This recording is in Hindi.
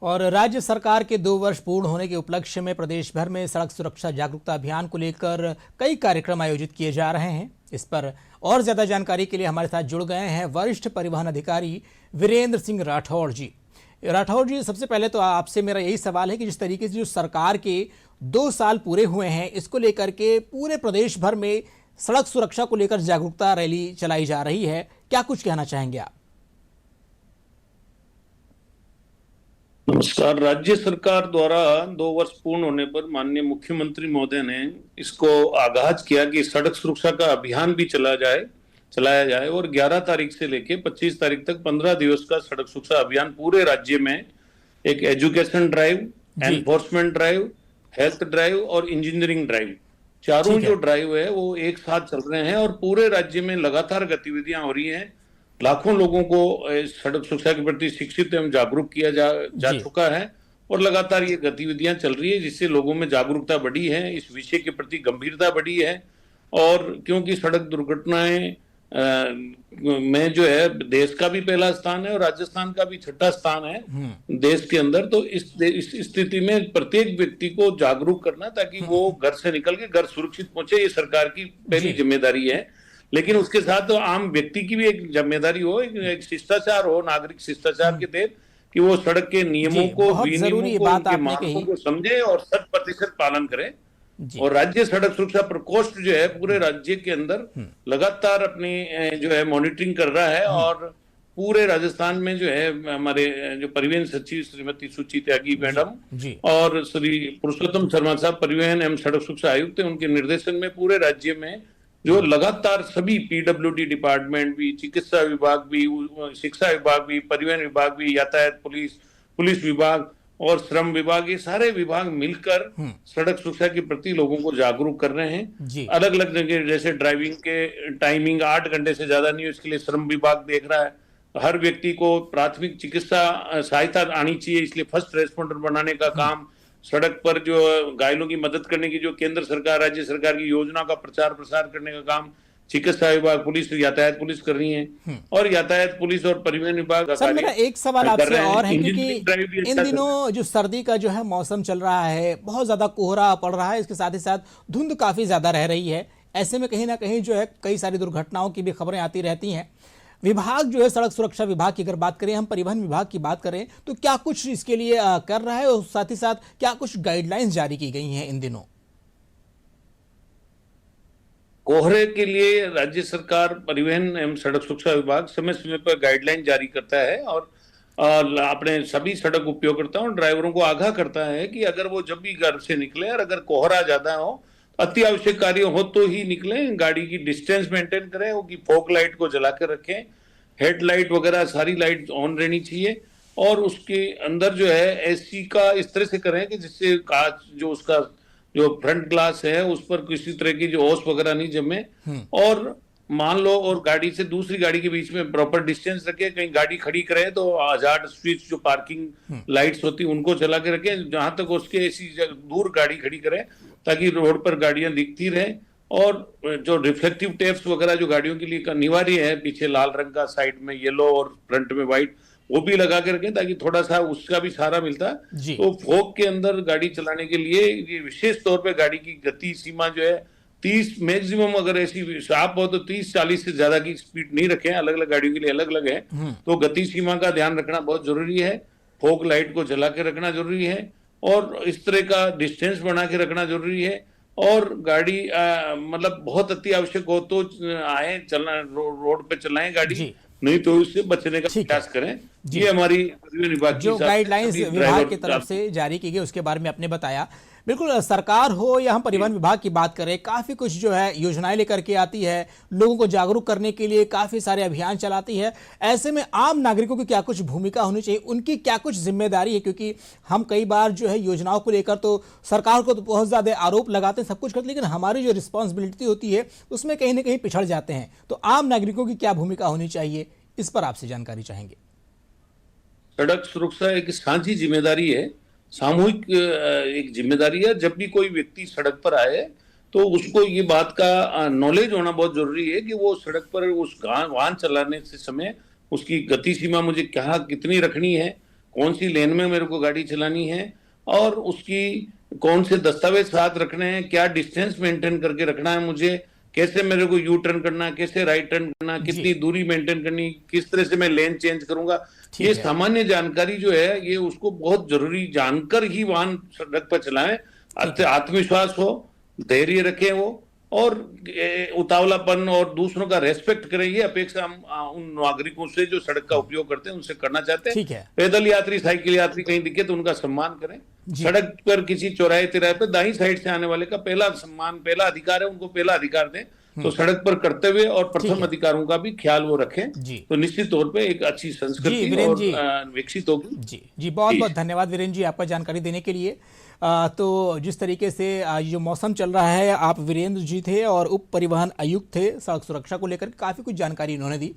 और राज्य सरकार के 2 वर्ष पूर्ण होने के उपलक्ष्य में प्रदेश भर में सड़क सुरक्षा जागरूकता अभियान को लेकर कई कार्यक्रम आयोजित किए जा रहे हैं। इस पर और ज्यादा जानकारी के लिए हमारे साथ जुड़ गए हैं वरिष्ठ परिवहन अधिकारी वीरेंद्र सिंह राठौड़ जी। सबसे पहले तो आपसे मेरा यही सवाल है कि जिस तरीके से जो सरकार के 2 साल पूरे हुए हैं, इसको लेकर के पूरे प्रदेश भर में सड़क सुरक्षा को लेकर जागरूकता रैली चलाई जा रही है, क्या कुछ कहना चाहेंगे आप? नमस्कार। राज्य सरकार द्वारा 2 वर्ष पूर्ण होने पर माननीय मुख्यमंत्री महोदय ने इसको आगाज किया कि सड़क सुरक्षा का अभियान भी चलाया जाए और 11 तारीख से लेके 25 तारीख तक 15 दिवस का सड़क सुरक्षा अभियान पूरे राज्य में एक education drive, enforcement drive, health drive और इंजीनियरिंग ड्राइव, चारों जो ड्राइव है वो एक साथ चल रहे हैं और पूरे राज्य में लगातार गतिविधियां हो रही हैं। लाखों लोगों को सड़क सुरक्षा के प्रति शिक्षित एवं जागरूक किया जा चुका है और लगातार ये गतिविधियां चल रही है, जिससे लोगों में जागरूकता बढ़ी है, इस विषय के प्रति गंभीरता बढ़ी है। और क्योंकि सड़क दुर्घटनाएं में जो है देश का भी पहला स्थान है और राजस्थान का भी 6ठा स्थान है देश के अंदर, तो इस स्थिति में प्रत्येक व्यक्ति को जागरूक करना ताकि वो घर से निकल के घर सुरक्षित पहुंचे, ये सरकार की पहली जिम्मेदारी है। लेकिन उसके साथ तो आम व्यक्ति की भी एक जिम्मेदारी हो, एक शिष्टाचार हो, नागरिक शिष्टाचार के तहत कि वो सड़क के नियमों को, विनियमों को, उनके मानकों को समझे और 100% पालन करे। और राज्य सड़क सुरक्षा प्रकोष्ठ जो है पूरे राज्य के अंदर लगातार अपनी जो है मॉनिटरिंग कर रहा है और पूरे राजस्थान में जो है हमारे जो परिवहन सचिव श्रीमती सुची त्यागी मैडम और श्री पुरुषोत्तम शर्मा साहब परिवहन एवं सड़क सुरक्षा आयुक्त, उनके निर्देशन में पूरे राज्य में जो लगातार सभी पीडब्ल्यूडी डिपार्टमेंट भी, चिकित्सा विभाग भी, शिक्षा विभाग भी, परिवहन विभाग भी, यातायात पुलिस विभाग और श्रम विभाग, ये सारे विभाग मिलकर सड़क सुरक्षा के प्रति लोगों को जागरूक कर रहे हैं। अलग अलग जगह जैसे ड्राइविंग के टाइमिंग 8 घंटे से ज्यादा नहीं हो, इसके लिए श्रम विभाग देख रहा है। हर व्यक्ति को प्राथमिक चिकित्सा सहायता आनी चाहिए, इसलिए फर्स्ट रेस्पॉन्डर बनाने का काम, सड़क पर जो घायलों की मदद करने की जो केंद्र सरकार राज्य सरकार की योजना का प्रचार प्रसार करने का काम चिकित्सा विभाग, पुलिस, यातायात पुलिस कर रही है और यातायात पुलिस और परिवहन विभाग सर, मेरा एक सवाल आपसे और है क्योंकि इन दिनों जो सर्दी का जो है मौसम चल रहा है, बहुत ज्यादा कोहरा पड़ रहा है, इसके साथ ही साथ धुंध काफी ज्यादा रह रही है। ऐसे में कहीं ना कहीं जो है कई सारी दुर्घटनाओं की भी खबरें आती रहती हैं। विभाग जो है सड़क सुरक्षा विभाग की अगर बात करें, हम परिवहन विभाग की बात करें, तो क्या कुछ इसके लिए कर रहा है और साथ ही साथ क्या कुछ गाइडलाइंस जारी की गई हैं इन दिनों? कोहरे के लिए राज्य सरकार परिवहन एवं सड़क सुरक्षा विभाग समय समय पर गाइडलाइन जारी करता है और अपने सभी सड़क उपयोगकर्ताओं और ड्राइवरों को आगाह करता है कि अगर वो जब भी घर से निकले और अगर कोहरा ज्यादा हो, अति आवश्यक कार्य हो तो ही निकलें, गाड़ी की डिस्टेंस मेंटेन करें, वो की फॉग लाइट को जला कर रखें, हेडलाइट वगैरह सारी लाइट ऑन रहनी चाहिए और उसके अंदर जो है एसी का इस तरह से करें कि जिससे कांच जो उसका जो फ्रंट ग्लास है उस पर किसी तरह की जो ओस वगैरह नहीं जमे और मान लो और गाड़ी से दूसरी गाड़ी के बीच में प्रॉपर डिस्टेंस रखे। कहीं गाड़ी खड़ी करे तो हजार्ड स्विच जो पार्किंग लाइट्स होती उनको चला के रखे, जहां तक उसके ऐसी दूर गाड़ी खड़ी करे ताकि रोड पर गाड़ियां दिखती रहे और जो रिफ्लेक्टिव टेप्स वगैरह जो गाड़ियों के लिए अनिवार्य है, पीछे लाल रंग का, साइड में येलो और फ्रंट में व्हाइट, वो भी लगा के रखें ताकि थोड़ा सा उसका भी सहारा मिलता है। तो फॉग के अंदर गाड़ी चलाने के लिए ये विशेष तौर पे गाड़ी की गति सीमा जो है 30 मैक्सिमम, अगर ऐसी साफ हो तो 30-40 से ज्यादा की स्पीड नहीं रखें, अलग अलग गाड़ियों के लिए अलग अलग है। तो गति सीमा का ध्यान रखना बहुत जरूरी है, फॉग लाइट को जला के रखना जरूरी है और इस तरह का डिस्टेंस बना के रखना जरूरी है। और गाड़ी मतलब बहुत अति आवश्यक हो तो आए चलना, रोड पे चलाएं गाड़ी, नहीं तो उससे बचने का प्रयास करें। ये हमारी विभाग जो गाइडलाइंस विभाग की तरफ से जारी की गई उसके बारे में आपने बताया। बिल्कुल, सरकार हो या हम परिवहन विभाग की बात करें, काफी कुछ जो है योजनाएं लेकर के आती है, लोगों को जागरूक करने के लिए काफी सारे अभियान चलाती है। ऐसे में आम नागरिकों की क्या कुछ भूमिका होनी चाहिए, उनकी क्या कुछ जिम्मेदारी है? क्योंकि हम कई बार जो है योजनाओं को लेकर तो सरकार को तो बहुत ज्यादा आरोप लगाते हैं, सब कुछ करते हैं, लेकिन हमारी जो रिस्पॉन्सिबिलिटी होती है उसमें कहीं ना कहीं पिछड़ जाते हैं। तो आम नागरिकों की क्या भूमिका होनी चाहिए, इस पर आपसे जानकारी चाहेंगे। सड़क सुरक्षा एक साझी जिम्मेदारी है, सामूहिक एक जिम्मेदारी है। जब भी कोई व्यक्ति सड़क पर आए तो उसको ये बात का नॉलेज होना बहुत जरूरी है कि वो सड़क पर उस वाहन चलाने से समय उसकी गति सीमा मुझे क्या कितनी रखनी है, कौन सी लेन में मेरे को गाड़ी चलानी है और उसकी कौन से दस्तावेज साथ रखने हैं, क्या डिस्टेंस मेंटेन करके रखना है मुझे, कैसे मेरे को यू टर्न करना, कैसे राइट टर्न करना, कितनी दूरी मेंटेन करनी, किस तरह से मैं लेन चेंज करूंगा। ये सामान्य जानकारी जो है ये उसको बहुत जरूरी जानकर ही वाहन सड़क पर चलाएं। आत्मविश्वास हो, धैर्य रखें वो, और उतावलापन और दूसरों का रेस्पेक्ट करें, ये अपेक्षा हम उन नागरिकों से जो सड़क का उपयोग करते हैं उनसे करना चाहते हैं। ठीक है। पैदल यात्री, साइकिल यात्री कहीं दिखे तो उनका सम्मान करें। सड़क पर किसी चौराहे तिराहे पर दाईं साइड से आने वाले का पहला सम्मान, पहला अधिकार है, उनको पहला अधिकार दें। तो सड़क पर कर्तव्य और प्रथम अधिकारों का भी ख्याल वो रखें, तो निश्चित तौर पे एक अच्छी संस्कृति और विकसित होगी। जी बहुत बहुत धन्यवाद वीरेंद्र जी आपका जानकारी देने के लिए। तो जिस तरीके से जो मौसम चल रहा है, आप वीरेंद्र जी थे और उप परिवहन आयुक्त थे, सड़क सुरक्षा को लेकर काफी कुछ जानकारी इन्होंने दी।